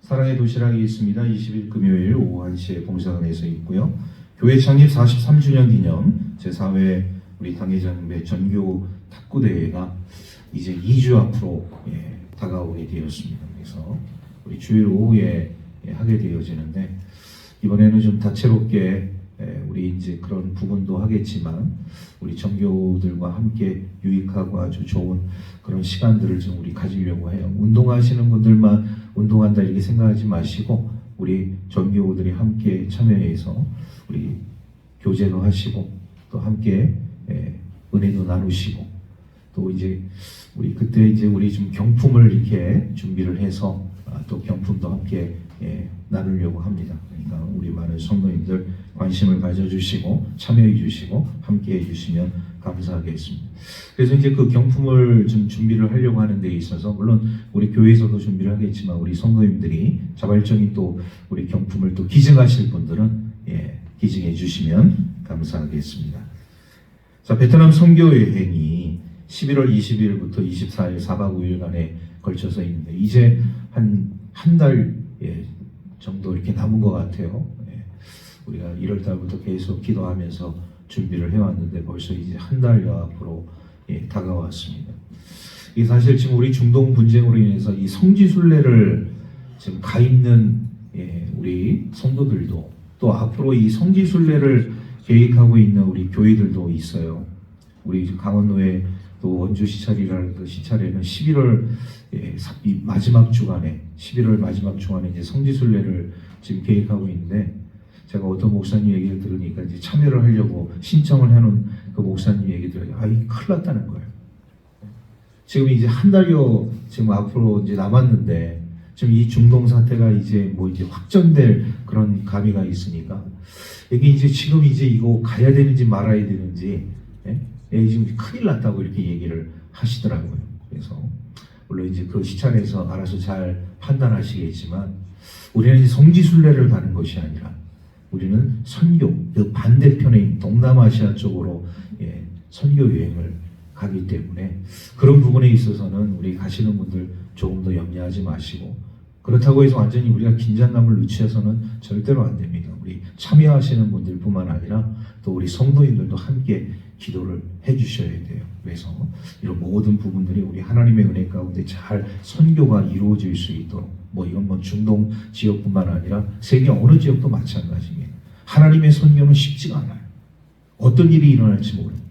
사랑의 도시락이 있습니다. 20일 금요일 오후 1시에 봉사관에서 있고요. 교회 창립 43주년 기념 제4회 우리 당회장배 전교 탁구대회가 이제 2주 앞으로 다가오게 되었습니다. 그래서 우리 주일 오후에 하게 되어지는데 이번에는 좀 다채롭게 우리 이제 그런 부분도 하겠지만 우리 정교들과 함께 유익하고 아주 좋은 그런 시간들을 좀 우리 가지려고 해요. 운동하시는 분들만 운동한다 이렇게 생각하지 마시고 우리 정교들이 함께 참여해서 우리 교제도 하시고 또 함께 은혜도 나누시고 또 이제 우리 그때 이제 우리 좀 경품을 이렇게 준비를 해서 또 경품도 함께 나누려고 합니다. 그러니까 우리 많은 성도님들 관심을 가져주시고 참여해주시고 함께해주시면 감사하겠습니다. 그래서 이제 그 경품을 좀 준비를 하려고 하는 데 있어서 물론 우리 교회에서도 준비를 하겠지만 우리 성도님들이 자발적인 또 우리 경품을 또 기증하실 분들은 기증해주시면 감사하겠습니다. 자, 베트남 선교 여행이 11월 20일부터 24일 4박 5일간에 걸쳐서 있는데 이제 한 달 정도 이렇게 남은 것 같아요. 우리가 1월 달부터 계속 기도하면서 준비를 해왔는데 벌써 이제 한 달여 앞으로 다가왔습니다. 이 사실 지금 우리 중동 분쟁으로 인해서 이 성지순례를 지금 가 있는 우리 성도들도 또 앞으로 이 성지순례를 계획하고 있는 우리 교회들도 있어요. 우리 강원노회 또 원주 시찰이라는 그 시찰에는 11월 마지막 주간에 11월 마지막 주간에 이제 성지순례를 지금 계획하고 있는데 제가 어떤 목사님 얘기를 들으니까 이제 참여를 하려고 신청을 해놓은 그 목사님 얘기 들으니까 이 큰일 났다는 거예요. 지금 이제 한 달여 지금 앞으로 이제 남았는데 지금 이 중동 사태가 이제 뭐 이제 확전될 그런 감이가 있으니까 이게 이제 지금 이제 이거 가야 되는지 말아야 되는지 지금 큰일 났다고 이렇게 얘기를 하시더라고요. 그래서 물론 이제 그 시찰에서 알아서 잘 판단하시겠지만 우리는 성지순례를 가는 것이 아니라 우리는 선교, 그 반대편에 동남아시아 쪽으로 선교 여행을 가기 때문에 그런 부분에 있어서는 우리 가시는 분들 조금 더 염려하지 마시고, 그렇다고 해서 완전히 우리가 긴장감을 늦춰서는 절대로 안 됩니다. 우리 참여하시는 분들뿐만 아니라 또 우리 성도인들도 함께 기도를 해주셔야 돼요. 그래서 이런 모든 부분들이 우리 하나님의 은혜 가운데 잘 선교가 이루어질 수 있도록, 이건 중동 지역뿐만 아니라 세계 어느 지역도 마찬가지입니다. 하나님의 선교는 쉽지가 않아요. 어떤 일이 일어날지 모릅니다.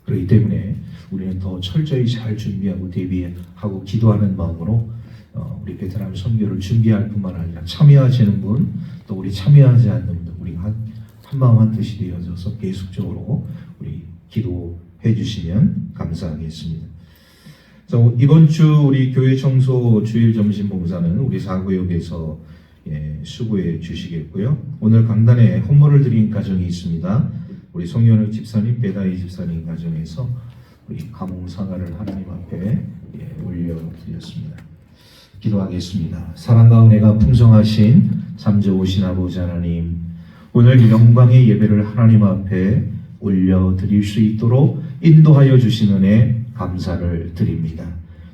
그렇기 때문에 우리는 더 철저히 잘 준비하고 대비하고 기도하는 마음으로 우리 베트남 선교를 준비할 뿐만 아니라 참여하시는 분, 또 우리 참여하지 않는 분들, 우리 한 마음 한 뜻이 되어져서 계속적으로 우리 기도해 주시면 감사하겠습니다. 이번 주 우리 교회 청소 주일 점심 봉사는 우리 사구역에서 수고해 주시겠고요. 오늘 강단에 헌물을 드린 가정이 있습니다. 우리 송현욱 집사님, 배다희 집사님 가정에서 우리 감홍사과를 하나님 앞에 올려드렸습니다. 기도하겠습니다. 사랑과 은혜가 풍성하신 참 좋으신 아버지 하나님, 오늘 영광의 예배를 하나님 앞에 올려드릴 수 있도록 인도하여 주신 은혜 감사를 드립니다.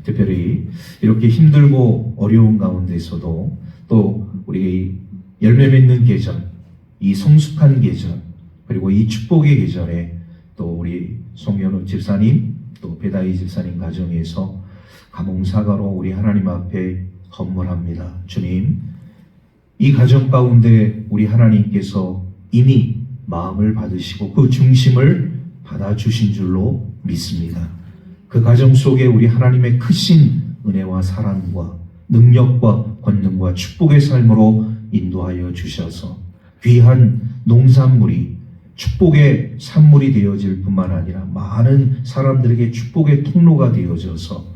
특별히 이렇게 힘들고 어려운 가운데서도 또 우리 열매 맺는 계절, 이 성숙한 계절, 그리고 이 축복의 계절에 또 우리 송현욱 집사님, 또 배다희 집사님 가정에서 감홍사과로 우리 하나님 앞에 헌물합니다. 주님, 이 가정 가운데 우리 하나님께서 이미 마음을 받으시고 그 중심을 받아주신 줄로 믿습니다. 그 가정 속에 우리 하나님의 크신 은혜와 사랑과 능력과 권능과 축복의 삶으로 인도하여 주셔서 귀한 농산물이 축복의 산물이 되어질 뿐만 아니라 많은 사람들에게 축복의 통로가 되어져서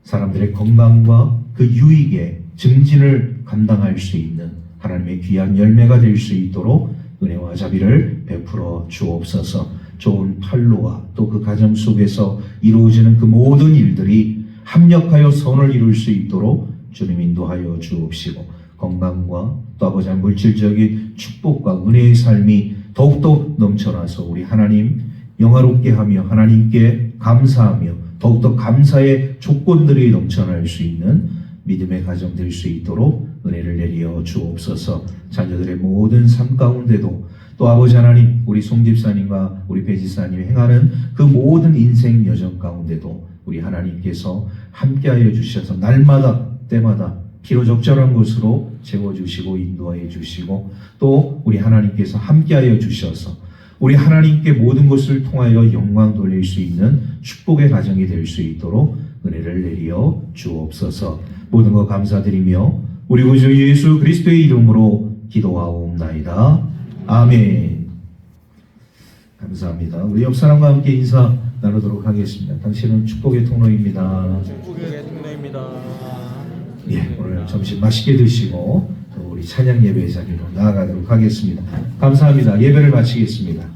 사람들의 건강과 그 유익의 증진을 감당할 수 있는 하나님의 귀한 열매가 될 수 있도록 은혜와 자비를 베풀어 주옵소서. 좋은 판로와 또 그 가정 속에서 이루어지는 그 모든 일들이 합력하여 선을 이룰 수 있도록 주님 인도하여 주옵시고, 건강과 또 아버지 물질적인 축복과 은혜의 삶이 더욱더 넘쳐나서 우리 하나님 영화롭게 하며 하나님께 감사하며 더욱더 감사의 조건들이 넘쳐날 수 있는 믿음의 가정 될 수 있도록 은혜를 내려 주옵소서. 자녀들의 모든 삶 가운데도 또 아버지 하나님, 우리 송집사님과 우리 배지사님이 행하는 그 모든 인생 여정 가운데도 우리 하나님께서 함께하여 주셔서 날마다 때마다 필요적절한 것으로 채워주시고 인도하여 주시고, 또 우리 하나님께서 함께하여 주셔서 우리 하나님께 모든 것을 통하여 영광 돌릴 수 있는 축복의 가정이 될 수 있도록 은혜를 내려 주옵소서. 모든 것 감사드리며 우리 구주 예수 그리스도의 이름으로 기도하옵나이다. 아멘. 감사합니다. 우리 옆 사람과 함께 인사 나누도록 하겠습니다. 당신은 축복의 통로입니다. 축복의 통로입니다. 오늘 점심 맛있게 드시고 또 우리 찬양 예배 자리로 나아가도록 하겠습니다. 감사합니다. 예배를 마치겠습니다.